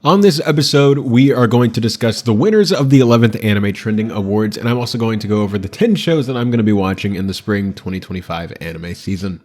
On this episode, we are going to discuss the winners of the 11th Anime Trending Awards, and I'm also going to go over the 10 shows that I'm going to be watching in the spring 2025 anime season.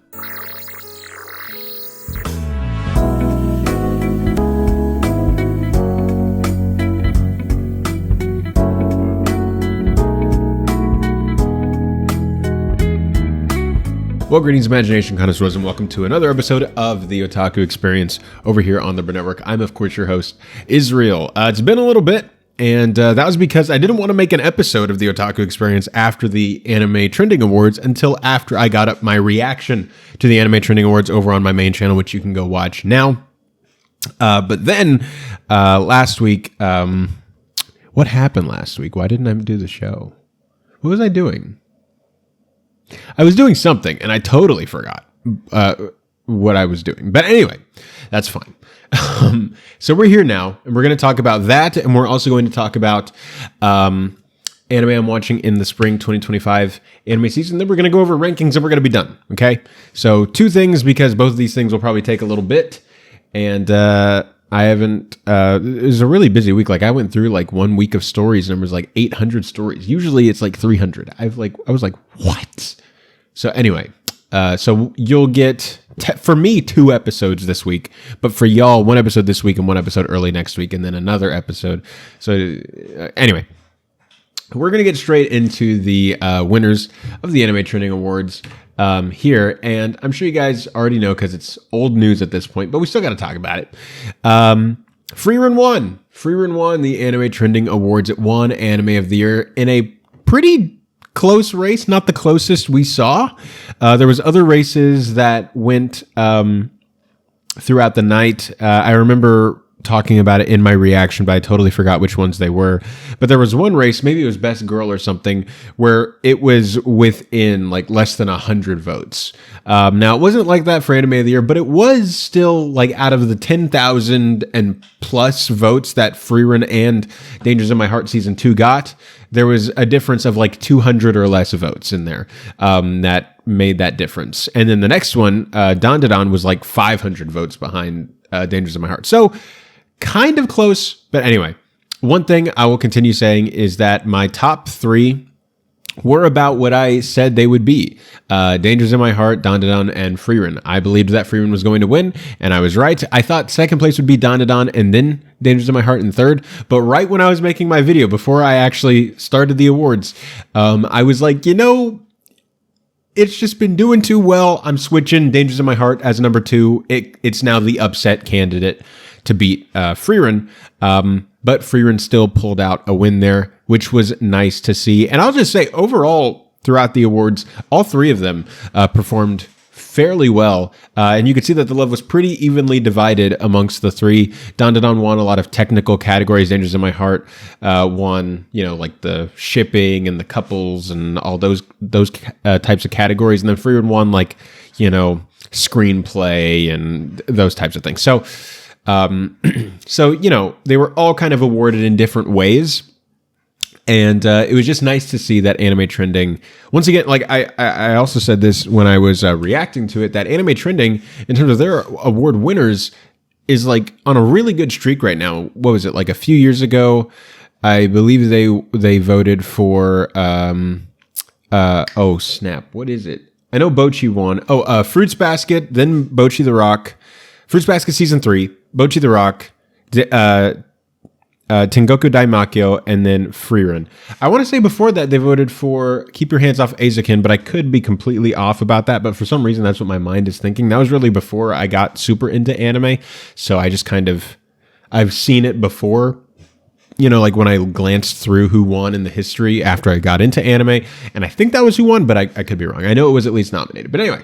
Well, greetings, imagination connoisseurs, and welcome to another episode of the Otaku Experience over here on the Burnett Network. I'm, of course, your host, Israel. It's been a little bit, and that was because I didn't want to make an episode of the Otaku Experience after the Anime Trending Awards until after I got up my reaction to the Anime Trending Awards over on my main channel, which you can go watch now. But then, last week, what happened last week? Why didn't I do the show? What was I doing? I was doing something, and I totally forgot what I was doing. But anyway, that's fine. So we're here now, and we're going to talk about that, and we're also going to talk about anime I'm watching in the spring 2025 anime season. Then we're going to go over rankings, and we're going to be done, okay? So two things, because both of these things will probably take a little bit, and I haven't, it was a really busy week. Like I went through like 1 week of stories and there was like 800 stories. Usually it's like 300. I was like, what? So anyway, so you'll get, for me, 2 episodes this week, but for y'all, 1 episode this week and 1 episode early next week and then another episode. So anyway, we're going to get straight into the winners of the Anime Trending Awards here, and I'm sure you guys already know because it's old news at this point, but we still got to talk about it. FRIEREN won. FRIEREN won the Anime Trending Awards. It won Anime of the Year in a pretty close race, not the closest we saw. There was other races that went throughout the night. I remember talking about it in my reaction, but I totally forgot which ones they were. But there was one race, maybe it was Best Girl or something, where it was within like less than 100 votes. Now, it wasn't like that for Anime of the Year, but it was still like out of the 10,000 and plus votes that FRIEREN and Dangers in My Heart Season 2 got, there was a difference of like 200 or less votes in there that made that difference. And then the next one, Dandadan, was like 500 votes behind Dangers in My Heart. So kind of close, but anyway, one thing I will continue saying is that my top 3 were about what I said they would be. Dangers in My Heart, Dandadan, and FRIEREN. I believed that FRIEREN was going to win, and I was right. I thought second place would be Dandadan and then Dangers in My Heart in third, but right when I was making my video, before I actually started the awards, I was like, you know, it's just been doing too well. I'm switching Dangers in My Heart as number 2. It's now the upset candidate to beat FRIEREN. But FRIEREN still pulled out a win there, which was nice to see. And I'll just say, overall, throughout the awards, all 3 of them performed fairly well. And you could see that the love was pretty evenly divided amongst the 3. Dandadan won a lot of technical categories. Dangers in My Heart won, you know, like the shipping and the couples and all those types of categories. And then FRIEREN won, like, you know, screenplay and those types of things. So, so, you know, they were all kind of awarded in different ways. And it was just nice to see that Anime Trending, once again, like I also said this when I was reacting to it, that Anime Trending, in terms of their award winners, is like on a really good streak right now. What was it, like a few years ago? I believe they voted for, oh snap, what is it? I know Bocchi won. Oh, Fruits Basket, then Bocchi the Rock. Fruits Basket Season 3, Bocchi the Rock, Tengoku Daimakyo, and then FRIEREN. I want to say before that they voted for Keep Your Hands Off Eizouken, but I could be completely off about that. But for some reason, that's what my mind is thinking. That was really before I got super into anime. So I just kind of, I've seen it before, you know, like when I glanced through who won in the history after I got into anime. And I think that was who won, but I could be wrong. I know it was at least nominated. But anyway.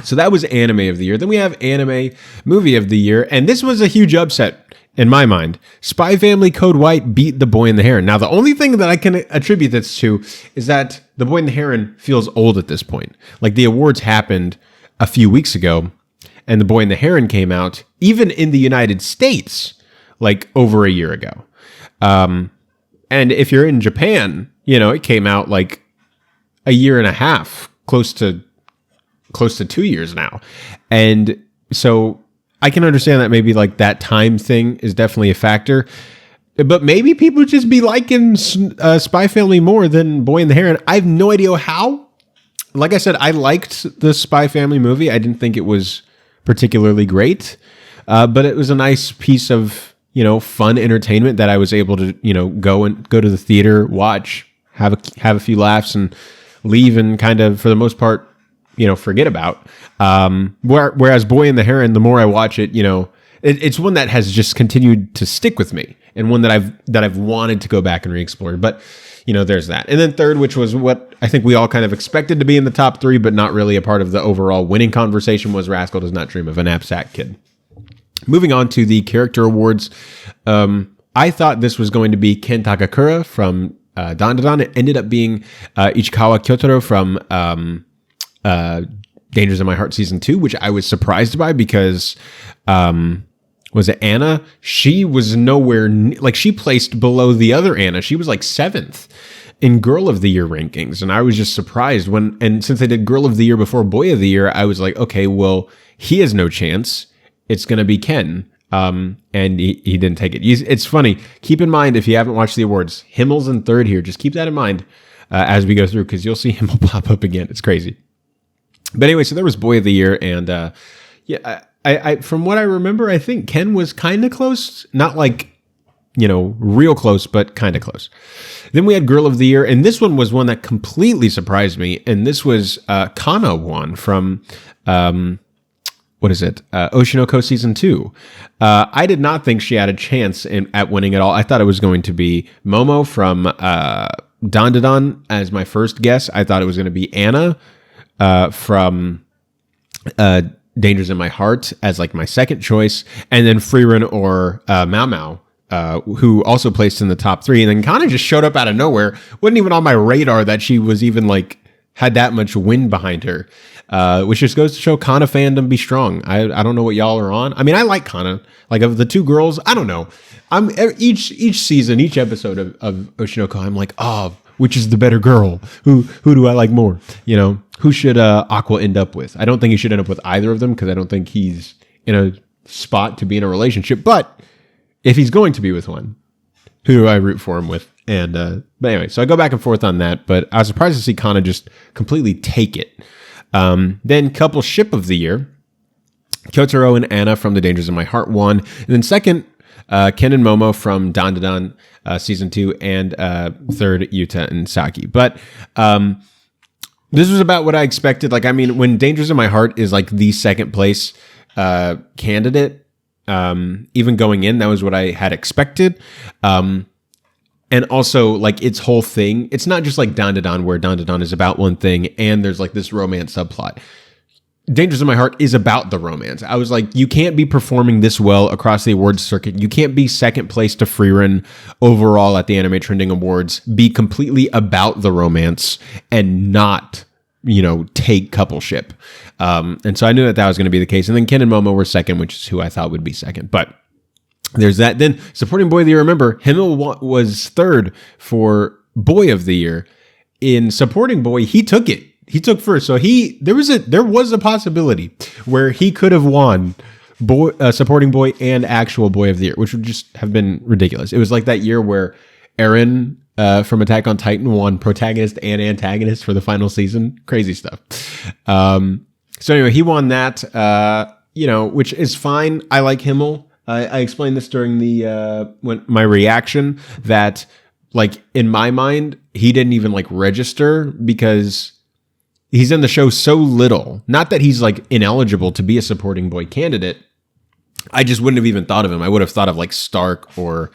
So that was Anime of the Year. Then we have Anime Movie of the Year. And this was a huge upset in my mind. Spy Family Code White beat The Boy and the Heron. Now, the only thing that I can attribute this to is that The Boy and the Heron feels old at this point. Like the awards happened a few weeks ago, and The Boy and the Heron came out, even in the United States, like over a year ago. And if you're in Japan, you know, it came out like a year and a half, close to 2 years now. And so I can understand that maybe like that time thing is definitely a factor. But maybe people just be liking Spy Family more than Boy and the Heron. I have no idea how. Like I said, I liked the Spy Family movie. I didn't think it was particularly great, but it was a nice piece of, fun entertainment that I was able to, go to the theater, watch, have a few laughs, and leave, and kind of, for the most part, forget about. Whereas Boy and the Heron, the more I watch it, it's one that has just continued to stick with me, and one that I've wanted to go back and re-explore. But there's that. And then third, which was what I think we all kind of expected to be in the top three, but not really a part of the overall winning conversation, was Rascal Does Not Dream of a Knapsack Kid. Moving on to the character awards, I thought this was going to be Ken Takakura from Dandadan. It ended up being Ichikawa Kyotaro from Dangers in My Heart Season 2, which I was surprised by because... was it Anna? She was nowhere, she placed below the other Anna. She was like 7th in Girl of the Year rankings. And I was just surprised and since I did Girl of the Year before Boy of the Year, I was like, okay, well, he has no chance. It's going to be Ken. And he didn't take it. It's funny. Keep in mind, if you haven't watched the awards, Himmel's in third here. Just keep that in mind as we go through, because you'll see Himmel pop up again. It's crazy. But anyway, so there was Boy of the Year, and I from what I remember, I think Ken was kind of close. Not like, real close, but kind of close. Then we had Girl of the Year, and this one was one that completely surprised me. And this was Kana won from, Oshinoko Season 2. I did not think she had a chance at winning at all. I thought it was going to be Momo from Dandadan as my first guess. I thought it was going to be Anna from... Dangers in My Heart as like my second choice, and then FRIEREN or Mao Mao, who also placed in the top 3, and then kind of just showed up out of nowhere. Wasn't even on my radar that she was even like had that much wind behind her, which just goes to show Kana fandom be strong. I don't know what y'all are on. I mean, I like Kana. Like, of the two girls, I don't know. I'm each season, each episode of Oshinoko, I'm like, which is the better girl? Who do I like more? Who should Aqua end up with? I don't think he should end up with either of them, because I don't think he's in a spot to be in a relationship. But if he's going to be with one, who do I root for him with? And but anyway, so I go back and forth on that. But I was surprised to see Kana just completely take it. Then couple ship of the year, Kyotaro and Anna from The Dangers of My Heart won. And then second, Ken and Momo from Dandadan Season 2, and third, Yuta and Saki. But this was about what I expected. Like, I mean, when Dangers in My Heart is like the second place candidate, even going in, that was what I had expected. And also, like, its whole thing, it's not just like Dandadan, where Dandadan is about one thing and there's like this romance subplot. Dangers in My Heart is about the romance. I was like, you can't be performing this well across the awards circuit. You can't be second place to FRIEREN overall at the Anime Trending Awards, be completely about the romance and not, take coupleship. And so I knew that was going to be the case. And then Ken and Momo were second, which is who I thought would be second. But there's that. Then supporting Boy of the Year, remember, Himmel was third for Boy of the Year. In supporting Boy, he took it. He took first, so there was a possibility where he could have won supporting boy and actual Boy of the Year, which would just have been ridiculous. It was like that year where Eren from Attack on Titan won protagonist and antagonist for the final season. Crazy stuff. So anyway, he won that. Which is fine. I like Himmel. I explained this during my reaction that, like, in my mind, he didn't even like register because he's in the show so little. Not that he's like ineligible to be a supporting boy candidate. I just wouldn't have even thought of him. I would have thought of like Stark or,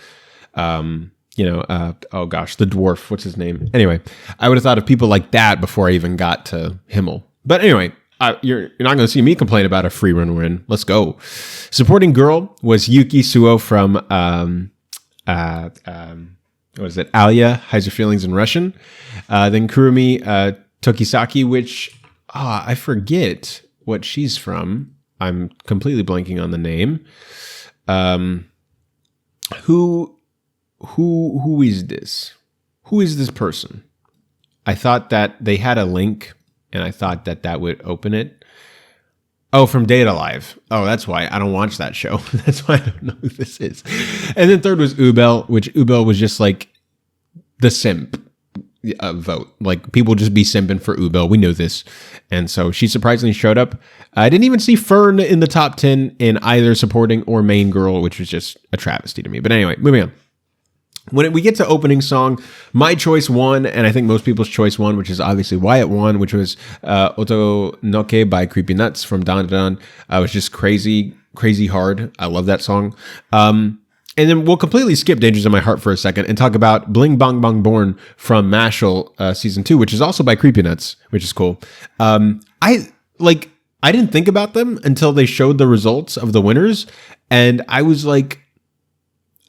the dwarf. What's his name? Anyway, I would have thought of people like that before I even got to Himmel. But anyway, you're not going to see me complain about a FRIEREN win. Let's go. Supporting girl was Yuki Suo from, what is it? Alia, Hides Your Feelings in Russian. Then Kurumi, Tokisaki, which I forget what she's from. I'm completely blanking on the name. Who is this? Who is this person? I thought that they had a link, and I thought that would open it. Oh, from Data Live. Oh, that's why I don't watch that show. That's why I don't know who this is. And then third was Ubel, which Ubel was just like the simp vote. Like people just be simping for Ubel. We know this. And so she surprisingly showed up. I didn't even see Fern in the top 10 in either supporting or main girl, which was just a travesty to me. But anyway, moving on. When we get to opening song, my choice won, and I think most people's choice won, which is obviously why it won, which was Otonoke by Creepy Nuts from Dan Dan. It was just crazy, crazy hard. I love that song. And then we'll completely skip Dangers in My Heart for a second and talk about Bling Bong Bong Born from Mashal Season 2, which is also by Creepy Nuts, which is cool. I didn't think about them until they showed the results of the winners, and I was like,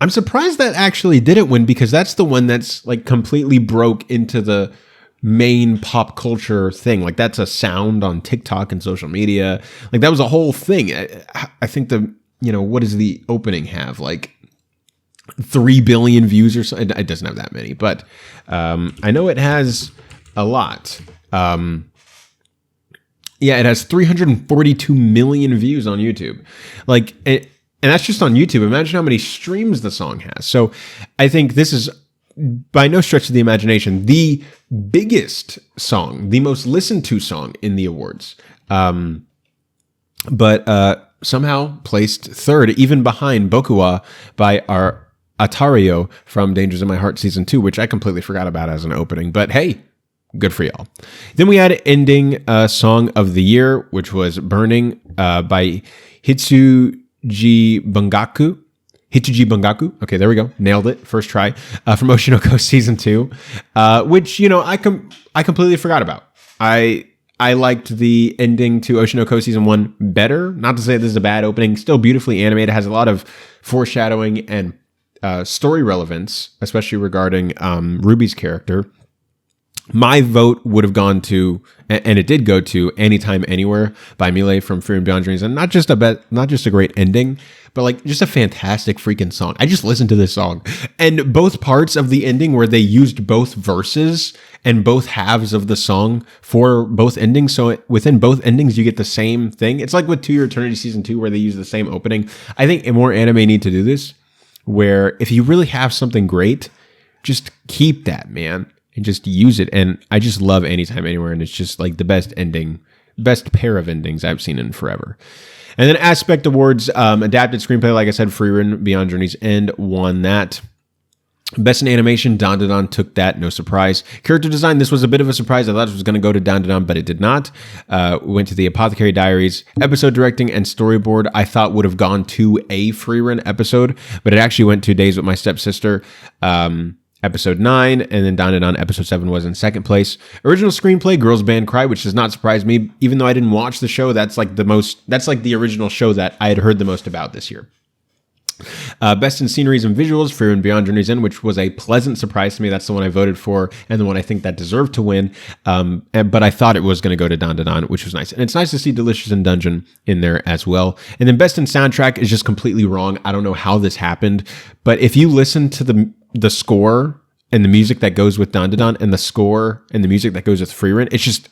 I'm surprised that actually didn't win because that's the one that's like completely broke into the main pop culture thing. Like that's a sound on TikTok and social media. Like that was a whole thing. I think what does the opening have? Like 3 billion views or something. It doesn't have that many, but I know it has a lot. Yeah, it has 342 million views on YouTube. And that's just on YouTube. Imagine how many streams the song has. So I think this is, by no stretch of the imagination, the biggest song, the most listened to song in the awards. But somehow placed third, even behind Bokuwa by our Atario from Dangers in My Heart Season 2, which I completely forgot about as an opening. But hey, good for y'all. Then we had ending song of the year, which was Burning by Hitsuji Bungaku. Okay, there we go. Nailed it. First try. From Oshinoko Season 2, which, I completely forgot about. I liked the ending to Oshinoko Season 1 better. Not to say this is a bad opening. Still beautifully animated. Has a lot of foreshadowing and story relevance, especially regarding Ruby's character. My vote would have gone to, and it did go to, Anytime Anywhere by Miele from FRIEREN Beyond Dreams. And not just a great ending, but like just a fantastic freaking song. I just listened to this song. And both parts of the ending where they used both verses and both halves of the song for both endings. So within both endings, you get the same thing. It's like with To Your Eternity Season 2 where they use the same opening. I think more anime need to do this, where if you really have something great, just keep that, man. And just use it. And I just love Anytime Anywhere. And it's just like the best pair of endings I've seen in forever. And then Aspect Awards, adapted screenplay, like I said, FRIEREN Beyond Journey's End won that. Best in Animation, Dandadan took that, no surprise. Character Design, this was a bit of a surprise. I thought it was going to go to Dandadan, but it did not. Went to the Apothecary Diaries. Episode Directing and Storyboard, I thought would have gone to a FRIEREN episode, but it actually went to Days with My Stepsister. Episode 9, and then Dandadan Episode 7 was in second place. Original screenplay, Girls Band Cry, which does not surprise me, even though I didn't watch the show. That's like the original show that I had heard the most about this year. Best in Sceneries and Visuals, FRIEREN Beyond Journey's End, which was a pleasant surprise to me. That's the one I voted for, and the one I think that deserved to win. But I thought it was going to go to Dandadan, which was nice. And it's nice to see Delicious in Dungeon in there as well. And then Best in Soundtrack is just completely wrong. I don't know how this happened, but if you listen to the score and the music that goes with Dandadan and the score and the music that goes with FRIEREN, it's just,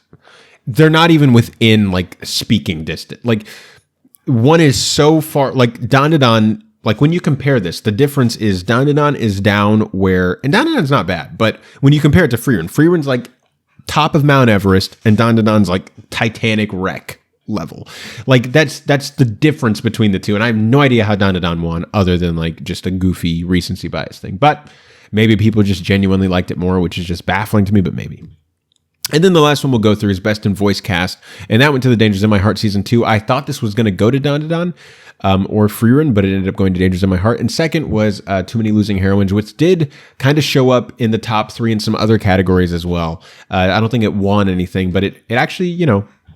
they're not even within like speaking distance. Like one is so far, like Dandadan, like when you compare this, the difference is Dandadan is down where, and Dandadan's not bad, but when you compare it to FRIEREN's like top of Mount Everest and Dandadan's like Titanic wreck level. Like that's the difference between the two. And I have no idea how Dandadan won other than like just a goofy recency bias thing. But maybe people just genuinely liked it more, which is just baffling to me, but maybe. And then the last one we'll go through is Best in Voice Cast. And that went to the Dangers in My Heart Season 2. I thought this was going to go to Dandadan or FRIEREN, but it ended up going to Dangers in My Heart. And second was Too Many Losing Heroines, which did kind of show up in the top 3 in some other categories as well. I don't think it won anything, but it actually,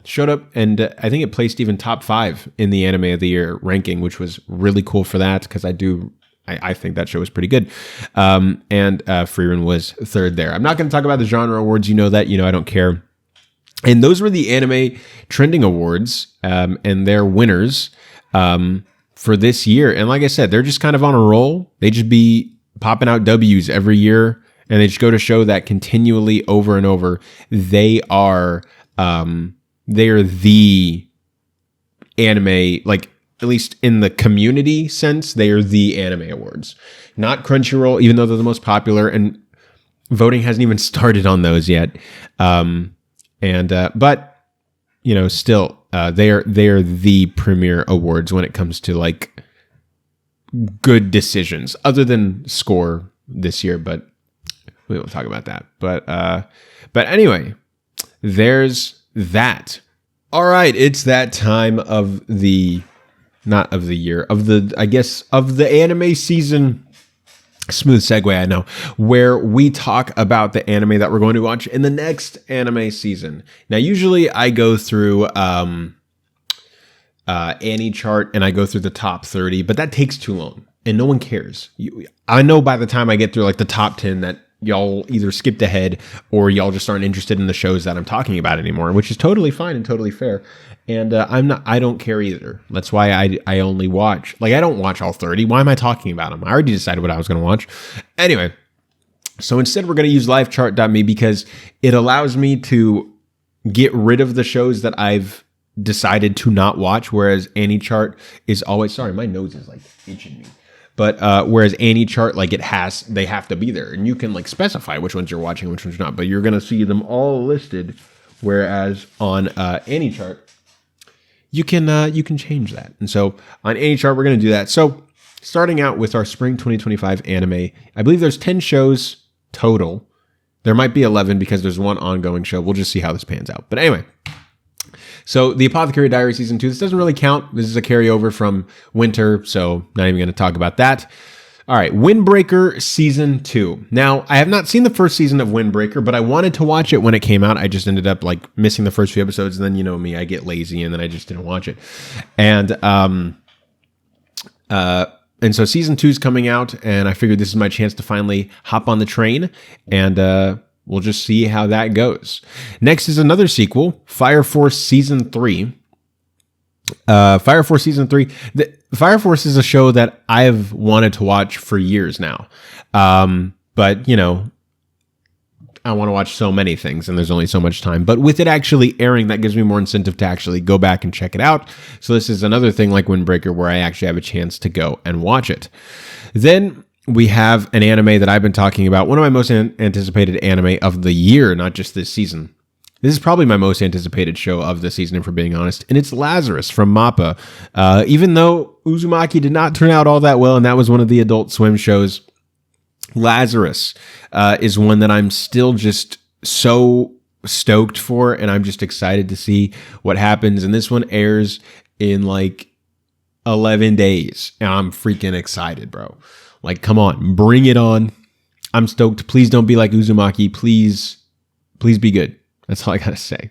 showed up, and I think it placed even top 5 in the Anime of the Year ranking, which was really cool for that because I think that show was pretty good. And FRIEREN was third there. I'm not going to talk about the genre awards. You know that. I don't care. And those were the Anime Trending Awards and their winners for this year. And like I said, they're just kind of on a roll. They just be popping out W's every year, and they just go to show that continually over and over, they are the anime, like at least in the community sense, they are the anime awards, not Crunchyroll, even though they're the most popular, and voting hasn't even started on those yet. But you know, still, they are the premier awards when it comes to like good decisions, other than Score this year, but we won't talk about that. But anyway, there's that. All right, it's that time of the, not of the year, of the, I guess, of the anime season. Smooth segue, I know, where we talk about the anime that we're going to watch in the next anime season. Now, usually I go through Annie chart and I go through the top 30, but that takes too long and no one cares. I know by the time I get through like the top 10 that y'all either skipped ahead or y'all just aren't interested in the shows that I'm talking about anymore, which is totally fine and totally fair. And I don't care either. That's why I only watch, like, I don't watch all 30. Why am I talking about them? I already decided what I was going to watch. Anyway, so instead we're going to use livechart.me because it allows me to get rid of the shows that I've decided to not watch, whereas Annie chart is always, sorry, my nose is like itching me. But whereas Annie chart, like they have to be there, and you can like specify which ones you're watching, which ones not, but you're going to see them all listed. Whereas on Annie chart, you can change that. And so on Annie chart, we're going to do that. So starting out with our spring 2025 anime, I believe there's 10 shows total. There might be 11 because there's one ongoing show. We'll just see how this pans out. But anyway, so the Apothecary Diary Season 2, this doesn't really count. This is a carryover from winter, so not even going to talk about that. All right, Windbreaker Season 2. Now, I have not seen the first season of Windbreaker, but I wanted to watch it when it came out. I just ended up like missing the first few episodes, and then you know me, I get lazy, and then I just didn't watch it. And so Season 2 is coming out, and I figured this is my chance to finally hop on the train, and we'll just see how that goes. Next is another sequel, Fire Force Season 3. Fire Force Season 3. Fire Force is a show that I've wanted to watch for years now. But, you know, I want to watch so many things and there's only so much time. But with it actually airing, that gives me more incentive to actually go back and check it out. So this is another thing like Windbreaker where I actually have a chance to go and watch it. Then we have an anime that I've been talking about, one of my most anticipated anime of the year, not just this season. This is probably my most anticipated show of the season, if we're being honest, and it's Lazarus from MAPPA. Even though Uzumaki did not turn out all that well, and that was one of the Adult Swim shows, Lazarus is one that I'm still just so stoked for, and I'm just excited to see what happens. And this one airs in like 11 days, and I'm freaking excited, bro. Like, come on, bring it on. I'm stoked. Please don't be like Uzumaki. Please be good. That's all I gotta say.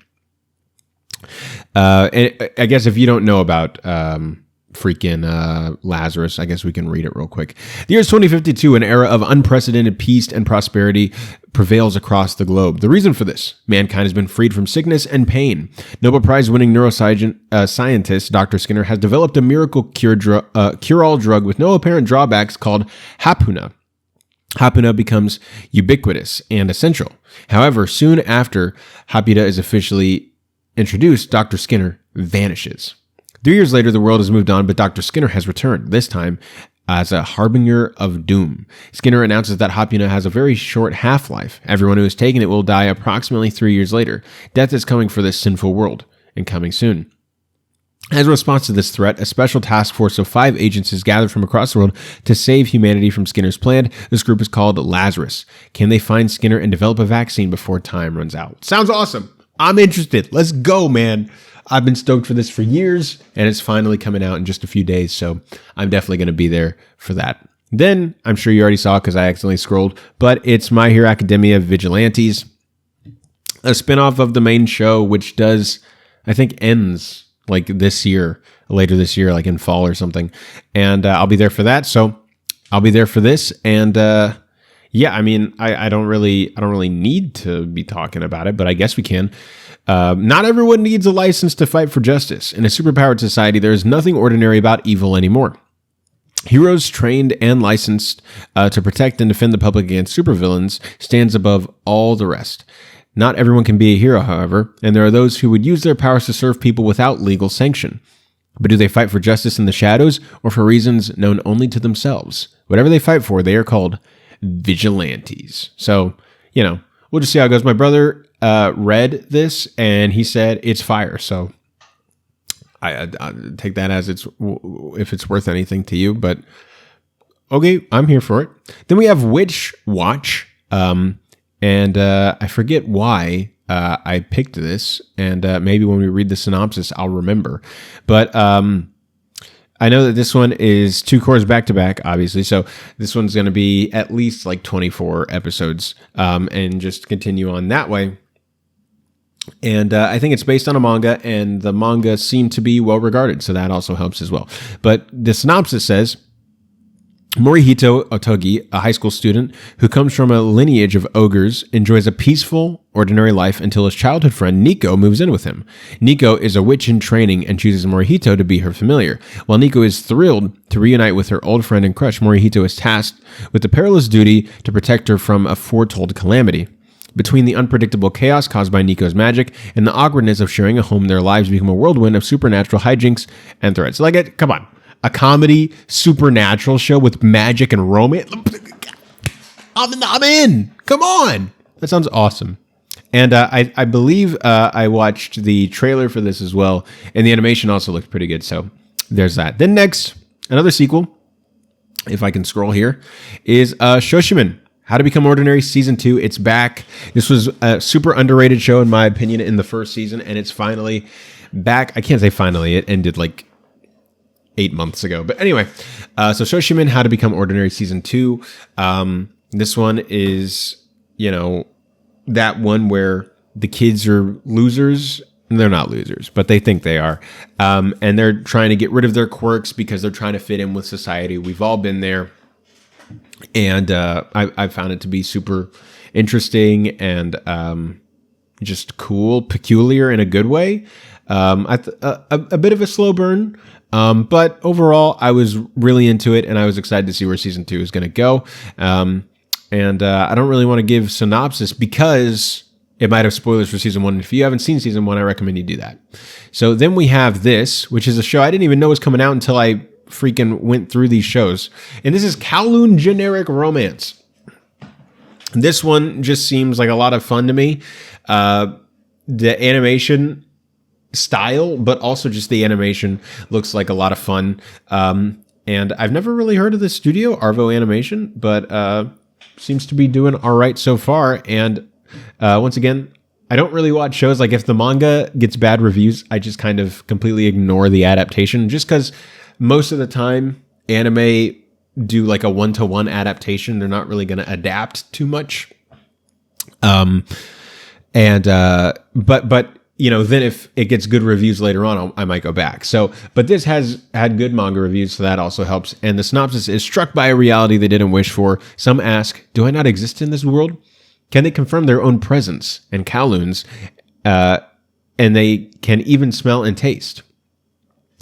And I guess if you don't know about freaking Lazarus, I guess we can read it real quick. The year is 2052, an era of unprecedented peace and prosperity prevails across the globe. The reason for this, mankind has been freed from sickness and pain. Nobel Prize-winning neuroscientist Dr. Skinner has developed a miracle cure-all drug with no apparent drawbacks called Hapuna. Hapuna becomes ubiquitous and essential. However, soon after Hapuna is officially introduced, Dr. Skinner vanishes. 3 years later, the world has moved on, but Dr. Skinner has returned, this time as a harbinger of doom. Skinner announces that Hapuna has a very short half-life. Everyone who has taken it will die approximately 3 years later. Death is coming for this sinful world, and coming soon. As a response to this threat, a special task force of 5 agents is gathered from across the world to save humanity from Skinner's plan. This group is called Lazarus. Can they find Skinner and develop a vaccine before time runs out? Sounds awesome. I'm interested. Let's go, man. I've been stoked for this for years, and it's finally coming out in just a few days, so I'm definitely going to be there for that. Then, I'm sure you already saw because I accidentally scrolled, but it's My Hero Academia Vigilantes, a spinoff of the main show, which does, I think, ends like this year, later this year, like in fall or something. And I'll be there for that. So I'll be there for this. And yeah, I mean, I don't really need to be talking about it, but I guess we can. Not everyone needs a license to fight for justice. In a superpowered society, there is nothing ordinary about evil anymore. Heroes trained and licensed to protect and defend the public against supervillains stands above all the rest. Not everyone can be a hero, however, and there are those who would use their powers to serve people without legal sanction. But do they fight for justice in the shadows or for reasons known only to themselves? Whatever they fight for, they are called vigilantes. So, we'll just see how it goes. My brother read this and he said it's fire. So I take that as if it's worth anything to you. But okay, I'm here for it. Then we have Witch Watch. And I forget why I picked this, and maybe when we read the synopsis, I'll remember. But I know that this one is 2 cours back to back, obviously. So this one's going to be at least like 24 episodes, and just continue on that way. And I think it's based on a manga, and the manga seemed to be well regarded, so that also helps as well. But the synopsis says, Morihito Otogi, a high school student who comes from a lineage of ogres, enjoys a peaceful, ordinary life until his childhood friend Nico moves in with him. Nico is a witch in training and chooses Morihito to be her familiar. While Nico is thrilled to reunite with her old friend and crush, Morihito is tasked with the perilous duty to protect her from a foretold calamity. Between the unpredictable chaos caused by Nico's magic and the awkwardness of sharing a home, their lives become a whirlwind of supernatural hijinks and threats. Come on. A comedy supernatural show with magic and romance. I'm in. Come on. That sounds awesome. And I believe I watched the trailer for this as well. And the animation also looked pretty good. So there's that. Then next, another sequel, if I can scroll here, is Shoshiman. How to Become Ordinary Season 2. It's back. This was a super underrated show, in my opinion, in the first season. And it's finally back. I can't say finally. It ended like 8 months ago. But anyway, so Shoshiman, How to Become Ordinary Season 2. This one is, that one where the kids are losers. They're not losers, but they think they are. And they're trying to get rid of their quirks because they're trying to fit in with society. We've all been there. And I found it to be super interesting and just cool, peculiar in a good way. A bit of a slow burn. But overall, I was really into it, and I was excited to see where Season 2 is going to go. And I don't really want to give synopsis because it might have spoilers for Season 1. If you haven't seen Season 1, I recommend you do that. So then we have this, which is a show I didn't even know was coming out until I freaking went through these shows. And this is Kowloon Generic Romance. This one just seems like a lot of fun to me. The animation style, but also just the animation looks like a lot of fun. And I've never really heard of this studio, Arvo Animation, but seems to be doing all right so far. And once again, I don't really watch shows. Like if the manga gets bad reviews, I just kind of completely ignore the adaptation, just because most of the time anime do like a 1-to-1 adaptation. They're not really going to adapt too much. But then if it gets good reviews later on, I might go back. But this has had good manga reviews, so that also helps. And the synopsis is struck by a reality they didn't wish for. Some ask, do I not exist in this world? Can they confirm their own presence and Kowloon's? And they can even smell and taste.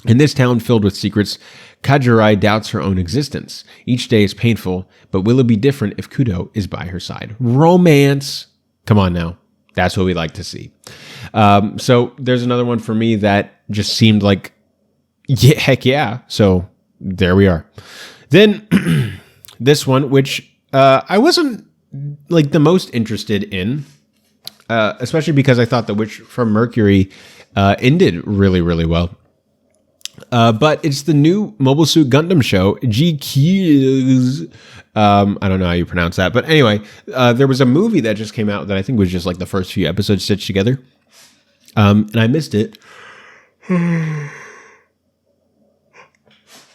In this town filled with secrets, Kajirai doubts her own existence. Each day is painful, but will it be different if Kudo is by her side? Romance. Come on now. That's what we like to see. So there's another one for me that just seemed like, yeah, heck yeah. So there we are. Then this one, which I wasn't like the most interested in, especially because I thought The Witch from Mercury ended really, really well. But it's the new Mobile Suit Gundam show, GQ. I don't know how you pronounce that. But anyway, there was a movie that just came out that I think was just like the first few episodes stitched together. And I missed it.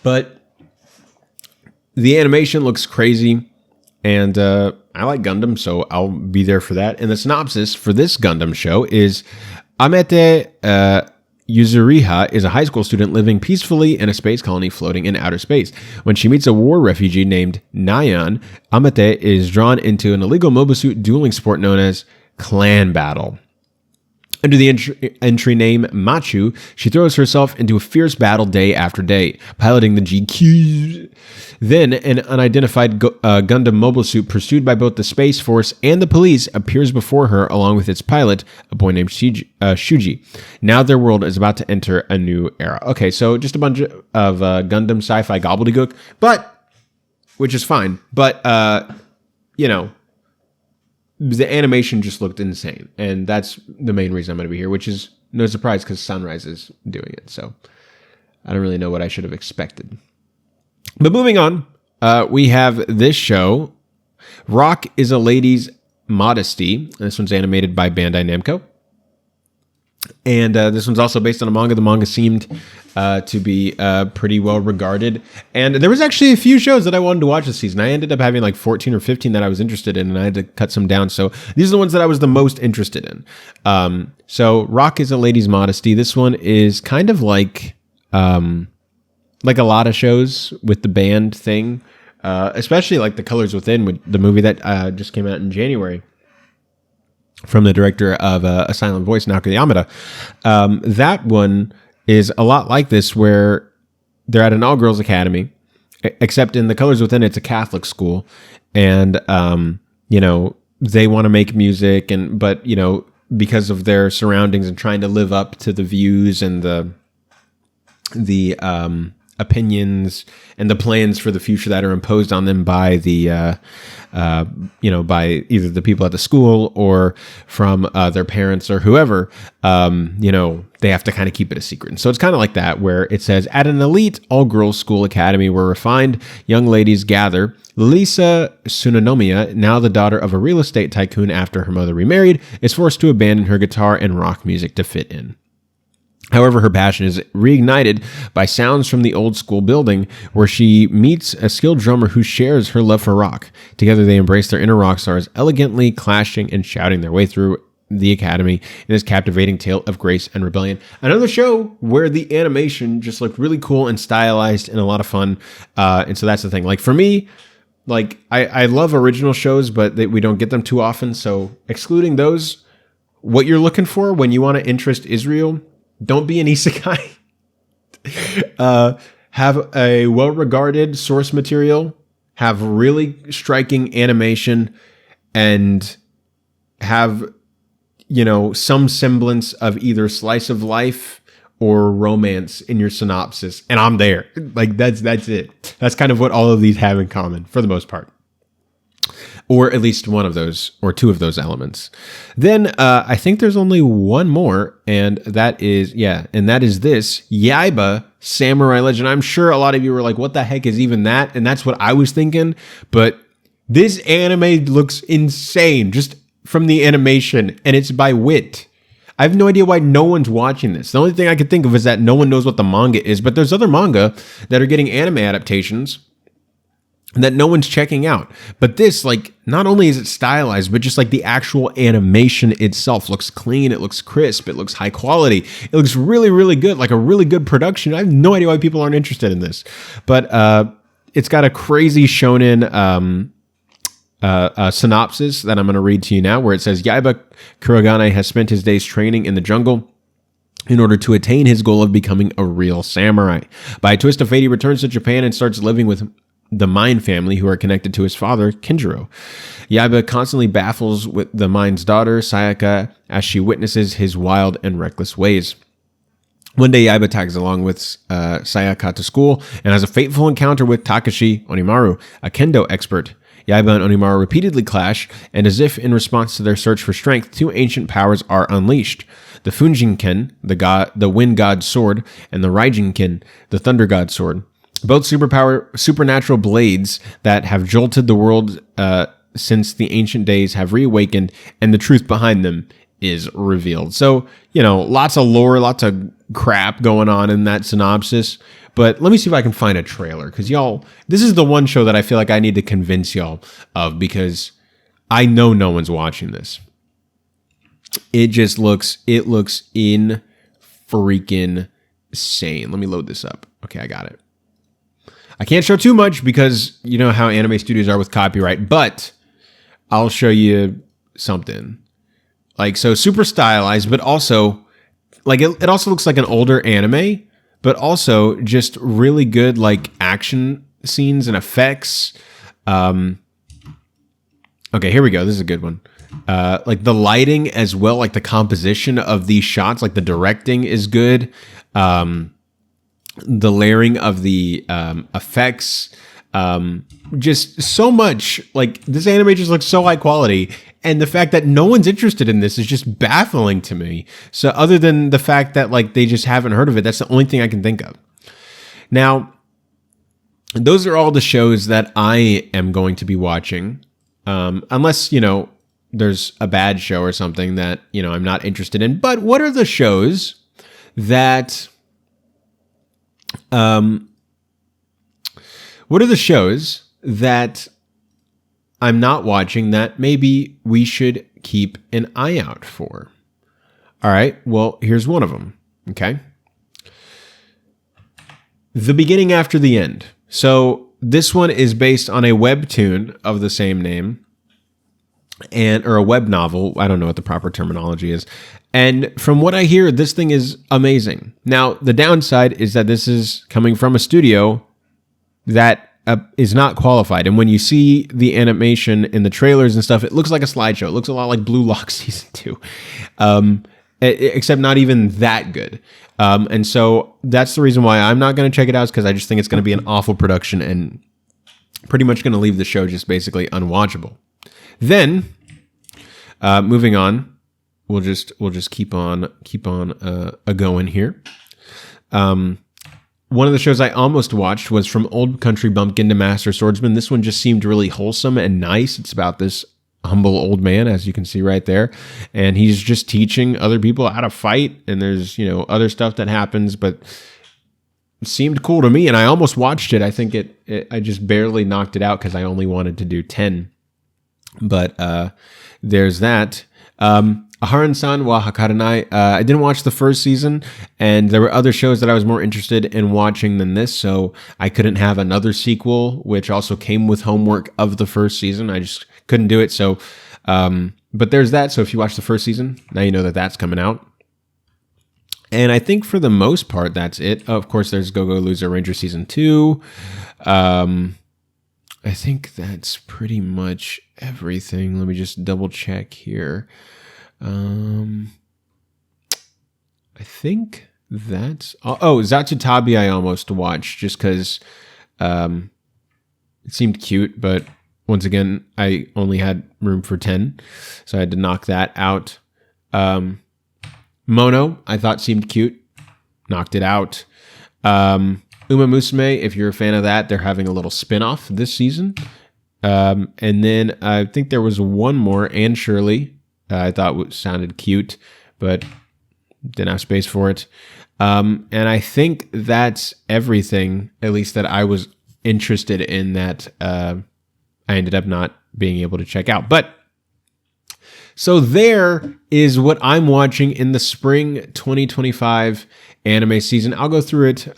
But the animation looks crazy. And I like Gundam, so I'll be there for that. And the synopsis for this Gundam show is Amete Yuzuriha is a high school student living peacefully in a space colony floating in outer space. When she meets a war refugee named Nyan, Amete is drawn into an illegal mobile suit dueling sport known as Clan Battle. Under the entry name Machu, she throws herself into a fierce battle day after day, piloting the GQ. Then, an unidentified Gundam mobile suit pursued by both the Space Force and the police appears before her along with its pilot, a boy named Shuji. Now their world is about to enter a new era. Okay, so just a bunch of Gundam sci-fi gobbledygook, which is fine. But, the animation just looked insane, and that's the main reason I'm going to be here, which is no surprise because Sunrise is doing it, so I don't really know what I should have expected. But moving on, we have this show, Rock is a Lady's Modesty. This one's animated by Bandai Namco. And this one's also based on a manga. The manga seemed to be pretty well regarded. And there was actually a few shows that I wanted to watch this season. I ended up having like 14 or 15 that I was interested in, and I had to cut some down. So these are the ones that I was the most interested in. So Rock is a Lady's Modesty. This one is kind of like a lot of shows with the band thing, especially like The Colors Within, with the movie that just came out in January, from the director of A Silent Voice, Naoki Yamada. That one is a lot like this, where they're at an all-girls academy, except in The Colors Within, it's a Catholic school, and they want to make music, but because of their surroundings and trying to live up to the views and the opinions and the plans for the future that are imposed on them by the by either the people at the school or from their parents or whoever, they have to kind of keep it a secret. And so it's kind of like that, where it says, at an elite all-girls school academy where refined young ladies gather, Lisa Tsunonomiya, now the daughter of a real estate tycoon after her mother remarried, is forced to abandon her guitar and rock music to fit in. However, her passion is reignited by sounds from the old school building, where she meets a skilled drummer who shares her love for rock. Together, they embrace their inner rock stars, elegantly clashing and shouting their way through the academy in this captivating tale of grace and rebellion. Another show where the animation just looked really cool and stylized and a lot of fun. And so that's the thing. Like, for me, like, I love original shows, but we don't get them too often. So excluding those, what you're looking for when you want to interest Israel, don't be an isekai. Have a well-regarded source material, have really striking animation, and have, some semblance of either slice of life or romance in your synopsis. And I'm there. Like, that's it. That's kind of what all of these have in common for the most part. Or at least one of those, or two of those elements. Then I think there's only one more, and that is this, Yaiba Samurai Legend. I'm sure a lot of you were like, what the heck is even that? And that's what I was thinking. But this anime looks insane, just from the animation, and it's by Wit. I have no idea why no one's watching this. The only thing I could think of is that no one knows what the manga is, but there's other manga that are getting anime adaptations that no one's checking out. But this, like, not only is it stylized, but just like the actual animation itself looks clean, it looks crisp, it looks high quality, it looks really, really good, like a really good production. I have no idea why people aren't interested in this. But it's got a crazy shonen synopsis that I'm going to read to you now, where it says, Yaiba Kurogane has spent his days training in the jungle in order to attain his goal of becoming a real samurai. By a twist of fate, he returns to Japan and starts living with the Mine family, who are connected to his father, Kinjiro. Yaiba constantly baffles with the Mine's daughter, Sayaka, as she witnesses his wild and reckless ways. One day, Yaiba tags along with Sayaka to school and has a fateful encounter with Takashi Onimaru, a kendo expert. Yaiba and Onimaru repeatedly clash, and as if in response to their search for strength, two ancient powers are unleashed. The Funjinken, the Wind God's sword, and the Raijinken, the Thunder God's sword. Both supernatural blades that have jolted the world since the ancient days have reawakened, and the truth behind them is revealed. So, lots of lore, lots of crap going on in that synopsis. But let me see if I can find a trailer, because y'all, this is the one show that I feel like I need to convince y'all of, because I know no one's watching this. It looks in freaking insane. Let me load this up. Okay, I got it. I can't show too much because you know how anime studios are with copyright, but I'll show you something. Like, so super stylized, but also like it also looks like an older anime, but also just really good like action scenes and effects. Okay, here we go. This is a good one. Like the lighting as well, like the composition of these shots, like the directing is good. The layering of the effects, just so much. Like this anime just looks so high quality, and the fact that no one's interested in this is just baffling to me. So other than the fact that like they just haven't heard of it, that's the only thing I can think of. Now, those are all the shows that I am going to be watching, unless there's a bad show or something that I'm not interested in. But what are the shows that I'm not watching that maybe we should keep an eye out for? All right, well, here's one of them, okay? The Beginning After the End. So this one is based on a webtoon of the same name, or a web novel. I don't know what the proper terminology is. And from what I hear, this thing is amazing. Now, the downside is that this is coming from a studio that is not qualified. And when you see the animation in the trailers and stuff, it looks like a slideshow. It looks a lot like Blue Lock Season 2, except not even that good. And so that's the reason why I'm not going to check it out, is because I just think it's going to be an awful production and pretty much going to leave the show just basically unwatchable. Then, moving on. We'll just keep on a going here. One of the shows I almost watched was From Old Country Bumpkin to Master Swordsman. This one just seemed really wholesome and nice. It's about this humble old man, as you can see right there, and he's just teaching other people how to fight. And there's other stuff that happens, but it seemed cool to me, and I almost watched it. I think I just barely knocked it out because I only wanted to do 10. But there's that. Aharon-san wa Hakarenai. I didn't watch the first season, and there were other shows that I was more interested in watching than this, so I couldn't have another sequel, which also came with homework of the first season. I just couldn't do it. So, but there's that. So if you watch the first season, now you know that that's coming out. And I think for the most part, that's it. Of course, there's Go-Go Loser Ranger Season 2. I think that's pretty much everything. Let me just double check here. I think that's... Zatsutabi I almost watched just because it seemed cute, but once again, I only had room for 10, so I had to knock that out. Mono, I thought seemed cute. Knocked it out. Uma Musume, if you're a fan of that, they're having a little spin-off this season. And then I think there was one more, Anne Shirley. I thought sounded cute, but didn't have space for it. And I think that's everything, at least that I was interested in, that I ended up not being able to check out. But so there is what I'm watching in the spring 2025 anime season. I'll go through it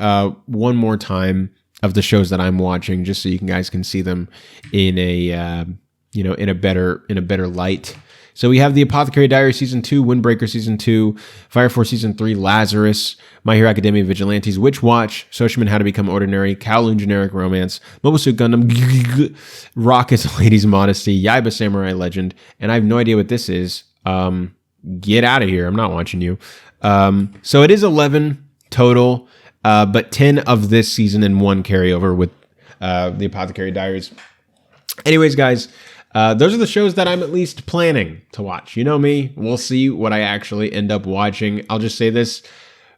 one more time of the shows that I'm watching, just so you guys can see them in a in a better light. So we have The Apothecary Diaries Season 2, Windbreaker Season 2, Fire Force Season 3, Lazarus, My Hero Academia Vigilantes, Witch Watch, Soshiman How to Become Ordinary, Kowloon Generic Romance, Mobile Suit Gundam, Rocket's Lady's Modesty, Yaiba Samurai Legend, and I have no idea what this is. Get out of here. I'm not watching you. So it is 11 total, but 10 of this season and 1 carryover with The Apothecary Diaries. Anyways, guys, those are the shows that I'm at least planning to watch. You know me. We'll see what I actually end up watching. I'll just say this.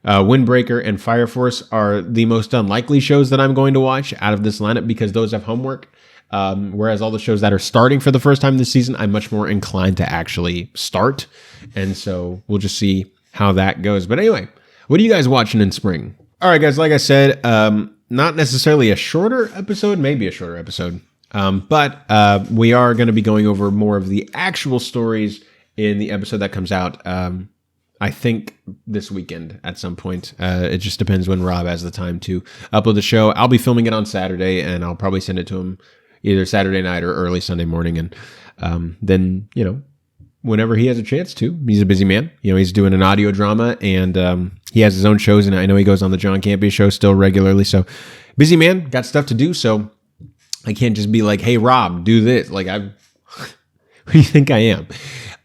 Windbreaker and Fire Force are the most unlikely shows that I'm going to watch out of this lineup because those have homework. Whereas all the shows that are starting for the first time this season, I'm much more inclined to actually start. And so we'll just see how that goes. But anyway, what are you guys watching in spring? All right, guys, like I said, not necessarily a shorter episode, maybe a shorter episode. But we are going to be going over more of the actual stories in the episode that comes out, I think, this weekend at some point. It just depends when Rob has the time to upload the show. I'll be filming it on Saturday, and I'll probably send it to him either Saturday night or early Sunday morning. And then, whenever he has a chance to. He's a busy man. He's doing an audio drama, and he has his own shows, and I know he goes on the John Campea show still regularly. So busy man, got stuff to do. So I can't just be like, hey, Rob, do this. Like, who do you think I am?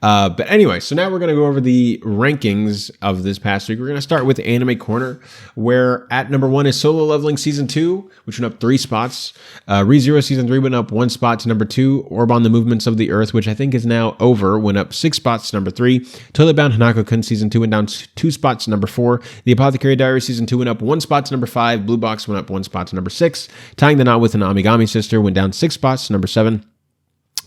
But anyway, so now we're going to go over the rankings of this past week. We're going to start with Anime Corner, where at number 1 is Solo Leveling Season 2, which went up 3 spots. ReZero Season 3 went up 1 spot to number 2. Orb on the Movements of the Earth, which I think is now over, went up 6 spots to number 3. Toilet Bound Hanako-kun Season 2 went down 2 spots to number 4. The Apothecary Diary Season 2 went up 1 spot to number 5. Blue Box went up 1 spot to number 6. Tying the Knot with an Amigami Sister went down 6 spots to number 7.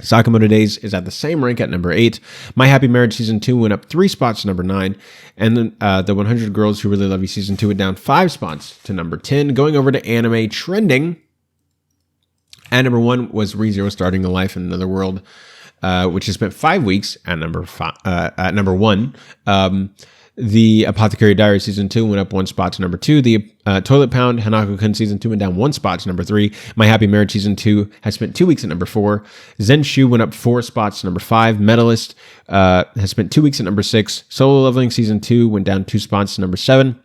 Sakamoto Days is at the same rank at number 8. My Happy Marriage Season 2 went up 3 spots to number 9. And then the 100 Girls Who Really Love You Season 2 went down 5 spots to number 10. Going over to Anime Trending, at number 1 was ReZero Starting a Life in Another World, which has spent 5 weeks at number 1. The Apothecary Diary Season 2 went up 1 spot to number 2. The Toilet Pound Hanako-kun Season 2 went down 1 spot to number 3. My Happy Marriage Season 2 has spent 2 weeks at number 4. Zenshu went up 4 spots to number 5. Medalist has spent 2 weeks at number 6. Solo Leveling Season 2 went down 2 spots to number 7.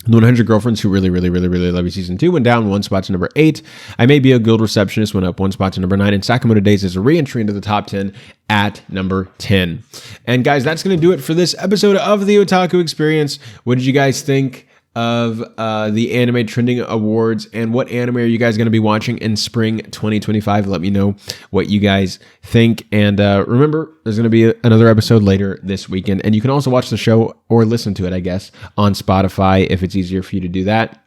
The 100 Girlfriends Who Really, Really, Really, Really Love You Season 2 went down 1 spot to number 8. I May Be a Guild Receptionist went up 1 spot to number 9. And Sakamoto Days is a re-entry into the top 10 at number 10. And guys, that's going to do it for this episode of the Otaku Experience. What did you guys think of the Anime Trending Awards, and what anime are you guys going to be watching in spring 2025? Let me know what you guys think. And remember, there's going to be another episode later this weekend, and you can also watch the show or listen to it, I guess, on Spotify if it's easier for you to do that.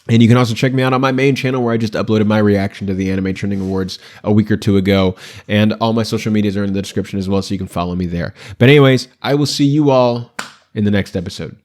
And you can also check me out on my main channel, where I just uploaded my reaction to the Anime Trending Awards a week or 2 ago. And all my social medias are in the description as well, so you can follow me there. But anyways, I will see you all in the next episode.